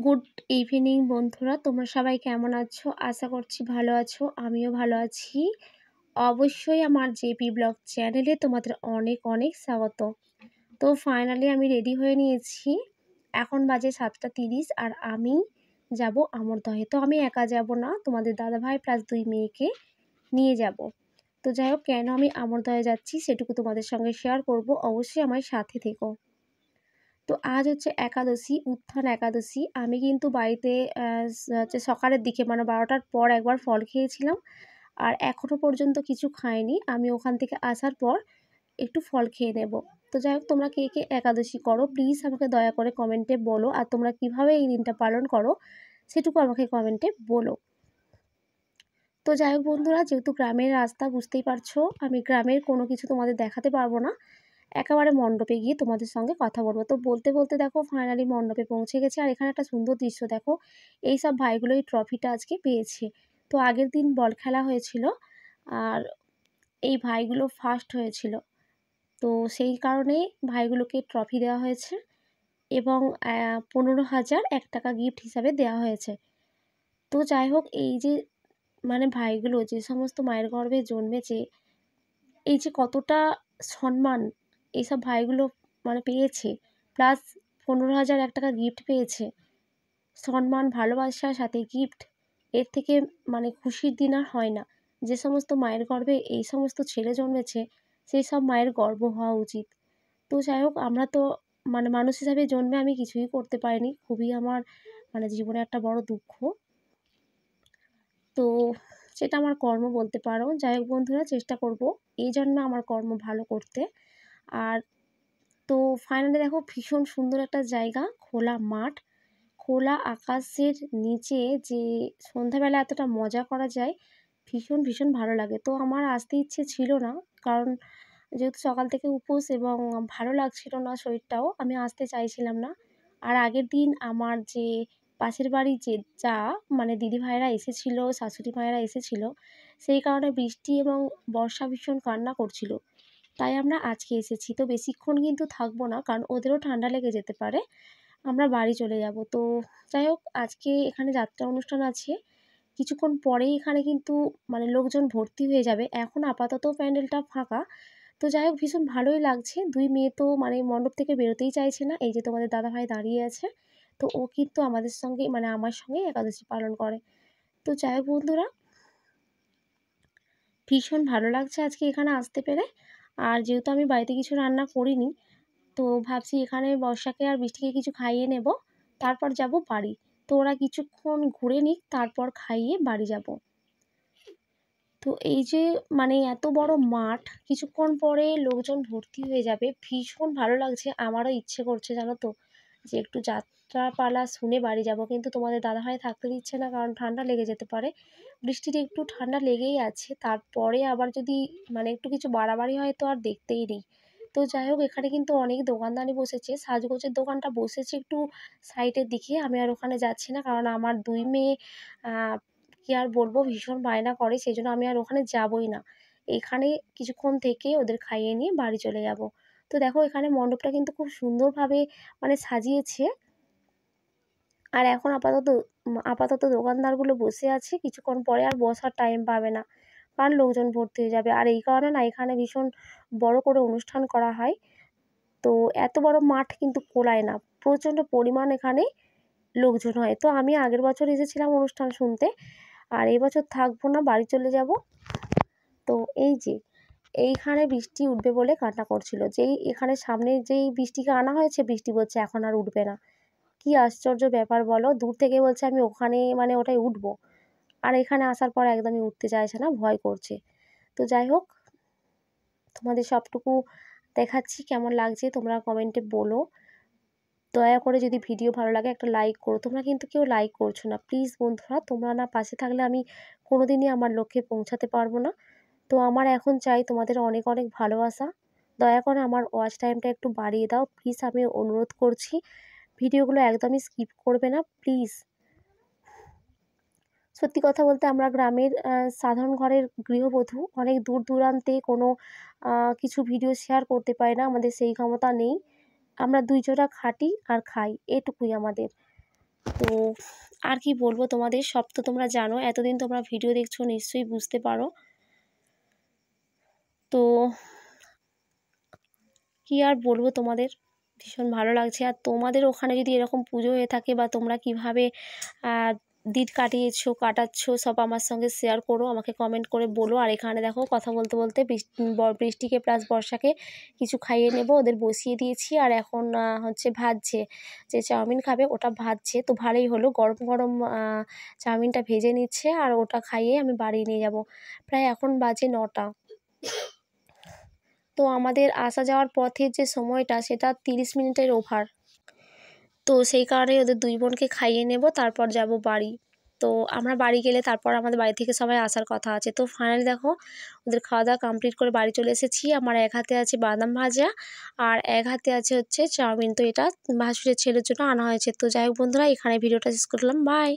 Good evening বন্ধুরা, তোমরা সবাই কেমন আছো? আশা করছি ভালো আছো। আমিও ভালো আছি। অবশ্যই আমার জেপি ব্লগ চ্যানেলে তোমাদের অনেক অনেক স্বাগত। তো ফাইনালি আমি রেডি হয়ে নিয়েছি। এখন বাজে 7:30 আর আমি যাব আমরদহে। তো আমি একা যাব না, তোমাদের দাদাভাই প্লাস 2 মেয়েকে নিয়ে যাব। তো যাই হোক, কেন আমি আমরদহে যাচ্ছি সেটুকু তোমাদের সঙ্গে শেয়ার করব। অবশ্যই আমার সাথে থেকো। তো আজ হচ্ছে একাদশী, উত্থান একাদশী। আমি কিন্তু বাড়িতে হচ্ছে সকালের দিকে মানে 12টার পর একবার ফল খেয়েছিলাম, আর এখনও পর্যন্ত কিছু খাইনি। আমি ওখান থেকে আসার পর একটু ফল খেয়ে নেব। তো যাই হোক, তোমরা কে কে একাদশী করো প্লিজ আমাকে দয়া করে কমেন্টে বলো, আর তোমরা কিভাবে এই দিনটা পালন করো সেটুকু আমাকে কমেন্টে বলো। তো যাই হোক বন্ধুরা, যেহেতু গ্রামের রাস্তা বুঝতেই পারছো, আমি গ্রামের কোনো কিছু তোমাদের দেখাতে পারবো না। একেবারে মণ্ডপে গিয়ে তোমাদের সঙ্গে কথা বলবো। তো বলতে বলতে দেখো ফাইনালি মণ্ডপে পৌঁছে গেছে। আর এখানে একটা সুন্দর দৃশ্য দেখো, এই সব ভাইগুলো এই ট্রফিটা আজকে পেয়েছে। তো আগের দিন বল খেলা হয়েছিল, আর এই ভাইগুলো ফার্স্ট হয়েছিল। তো সেই কারণেই ভাইগুলোকে ট্রফি দেওয়া হয়েছে এবং 15,000 টাকা গিফট হিসাবে দেওয়া হয়েছে। তো যাই হোক, এই যে মানে ভাইগুলো যে সমস্ত মায়ের গর্ভে জন্মেছে, এই যে কতটা সম্মান এইসব ভাইগুলো মানে পেয়েছে, প্লাস 15,000 টাকা গিফট পেয়েছে, সম্মান ভালোবাসার সাথে গিফট, এর থেকে মানে খুশির দিন আর হয় না। যে সমস্ত মায়ের গর্ভে এই সমস্ত ছেলে জন্মেছে, সেই সব মায়ের গর্ব হওয়া উচিত। তো যাই হোক, আমরা তো মানে মানুষ হিসাবে জন্মে আমি কিছুই করতে পারিনি, খুবই আমার মানে জীবনে একটা বড় দুঃখ। তো সেটা আমার কর্ম বলতে পারো। যাই হোক বন্ধুরা, চেষ্টা করব এই জন্য আমার কর্ম ভালো করতে। আর তো ফাইনালি দেখো, ভীষণ সুন্দর একটা জায়গা, খোলা মাঠ, খোলা আকাশের নিচে যে সন্ধ্যাবেলা এতটা মজা করা যায়, ভীষণ ভীষণ ভালো লাগে। তো আমার আসতে ইচ্ছে ছিল না, কারণ যেহেতু সকাল থেকে উপোস এবং ভালো লাগছিল না শরীরটাও, আমি আসতে চাইছিলাম না। আর আগের দিন আমার যে পাশের বাড়ি যে যা মানে দিদিভাইরা এসেছিল, শাশুড়ি মায়েরা এসেছিল, সেই কারণে বৃষ্টি এবং বর্ষা ভীষণ কান্না করছিল, তাই আমরা আজকে এসেছি। তো বেশিক্ষণ কিন্তু থাকবো না, কারণ ওদেরও ঠান্ডা লেগে যেতে পারে, আমরা বাড়ি চলে যাব। তো যাই হোক, আজকে এখানে যাত্রা অনুষ্ঠান আছে, কিছুক্ষণ পরেই এখানে কিন্তু মানে লোকজন ভর্তি হয়ে যাবে। এখন আপাতত প্যান্ডেলটা ফাঁকা। তো যাই হোক, ভীষণ ভালোই লাগছে। 2 মেয়ে তো মানে মণ্ডপ থেকে বেরোতেই চাইছে না। এই যে তোমাদের দাদাভাই দাঁড়িয়ে আছে, তো ও কিন্তু আমাদের সঙ্গে মানে আমার সঙ্গেই একাদশী পালন করে। তো যাই হোক বন্ধুরা, ভীষণ ভালো লাগছে আজকে এখানে আসতে পেরে। আর যেহেতু আমি বাড়িতে কিছু রান্না করিনি, তো ভাবছি এখানে বর্ষাকে আর বৃষ্টিকে কিছু খাইয়ে নেব, তারপর যাব বাড়ি। তো ওরা কিছুক্ষণ ঘুরে নিক, তারপর খাইয়ে বাড়ি যাব। তো এই যে মানে এত বড় মাঠ, কিছুক্ষণ পরে লোকজন ভর্তি হয়ে যাবে, ভীষণ ভালো লাগছে। আমারও ইচ্ছে করছে জানো তো, যে একটু যাত্রাপালা শুনে বাড়ি যাব, কিন্তু তোমাদের দাদাভাই থাকতে দিচ্ছে না, কারণ ঠান্ডা লেগে যেতে পারে। বৃষ্টির একটু ঠান্ডা লেগেই আছে, তারপরে আবার যদি মানে একটু কিছু বাড়াবাড়ি হয় তো আর দেখতেই নেই। তো যাই হোক, এখানে কিন্তু অনেক দোকানদানি বসেছে, সাজগোজের দোকানটা বসেছে একটু সাইডের দিকে। আমি আর ওখানে যাচ্ছি না, কারণ আমার 2 মেয়ে কি আর বলবো, ভীষণ বায়না করে, সেই জন্য আমি আর ওখানে যাবই না। এখানে কিছুক্ষণ থেকে ওদের খাইয়ে নিয়ে বাড়ি চলে যাব। তো দেখো, এখানে মণ্ডপটা কিন্তু খুব সুন্দরভাবে মানে সাজিয়েছে। আর এখন আপাতত দোকানদারগুলো বসে আছে, কিছুক্ষণ পরে আর বসার টাইম পাবে না, কারণ লোকজন ভর্তি হয়ে যাবে। আর এই কারণে না, এখানে ভীষণ বড় করে অনুষ্ঠান করা হয়। তো এত বড় মাঠ কিন্তু কোলায় না, প্রচণ্ড পরিমাণ এখানে লোকজন হয়। তো আমি আগের বছর এসেছিলাম অনুষ্ঠান শুনতে, আর এই বছর থাকবো না, বাড়ি চলে যাব। তো এই যে এইখানে বৃষ্টি উঠবে বলে কান্না করছিল, যেই এখানে সামনে যেই বৃষ্টিকে আনা হয়েছে, বৃষ্টি বলছে এখন আর উঠবে না। কি আশ্চর্য ব্যাপার বলো, দূর থেকে বলছে আমি ওখানে মানে ওটাই উঠবো, আর এখানে আসার পর একদমই উঠতে চাইছে না, ভয় করছে। তো যাই হোক, তোমাদের সবটুকু দেখাচ্ছি, কেমন লাগছে তোমরা কমেন্টে বলো। দয়া করে যদি ভিডিও ভালো লাগে একটা লাইক করো। তোমরা কিন্তু কেউ লাইক করছো না, প্লিজ বন্ধুরা, তোমরা না পাশে থাকলে আমি কোনোদিনই আমার লক্ষ্যে পৌঁছাতে পারবো না। তো আমার এখন চাই তোমাদের অনেক অনেক ভালোবাসা। দয়া করে আমার ওয়াচ টাইমটা একটু বাড়িয়ে দাও প্লিজ, আমি অনুরোধ করছি। ভিডিওগুলো একদমই স্কিপ করবে না প্লিজ। সত্যি কথা বলতে, আমরা গ্রামের সাধারণ ঘরের গৃহবধূ, অনেক দূর দূরান্তে কোনো কিছু ভিডিও শেয়ার করতে পারি না, আমাদের সেই ক্ষমতা নেই। আমরা 2 জোড়া খাটি আর খাই, এটুকুই আমাদের। তো আর কি বলবো তোমাদের, সব তো তোমরা জানো, এতদিন তোমরা ভিডিও দেখছো নিশ্চয়ই বুঝতে পারো। তো কি আর বলবো তোমাদের, ভীষণ ভালো লাগছে। আর তোমাদের ওখানে যদি এরকম পুজো হয়ে থাকে বা তোমরা কিভাবে দিন কাটাচ্ছ সব আমার সঙ্গে শেয়ার করো, আমাকে কমেন্ট করে বলো। আর এখানে দেখো কথা বলতে বলতে বৃষ্টিকে প্লাস বর্ষাকে কিছু খাইয়ে নেব, ওদের বসিয়ে দিয়েছি। আর এখন হচ্ছে ভাজছে, যে চাউমিন খাবে ওটা ভাজছে। তো ভালোই হলো, গরম গরম চাউমিনটা ভেজে নিচ্ছে আর ওটা খাইয়ে আমি বাড়ি নিয়ে যাব। প্রায় এখন বাজে 9টা। তো আমাদের আসা যাওয়ার পথের যে সময়টা সেটা 30 মিনিটের ওভার। তো সেই কারণে ওদের দুই বোনকে খাইয়ে নেব, তারপর যাব বাড়ি। তো আমরা বাড়ি গেলে তারপর আমাদের বাড়ি থেকে সবাই আসার কথা আছে। তো ফাইনালি দেখো ওদের খাওয়া দাওয়া কমপ্লিট করে বাড়ি চলে এসেছি। আমার এক হাতে আছে বাদাম ভাজা আর এক হাতে আছে হচ্ছে চাউমিন। তো এটা ভাসুরের ছেলের জন্য আনা হয়েছে। তো যাই হোক বন্ধুরা, এখানে ভিডিওটা শেষ করলাম, বাই।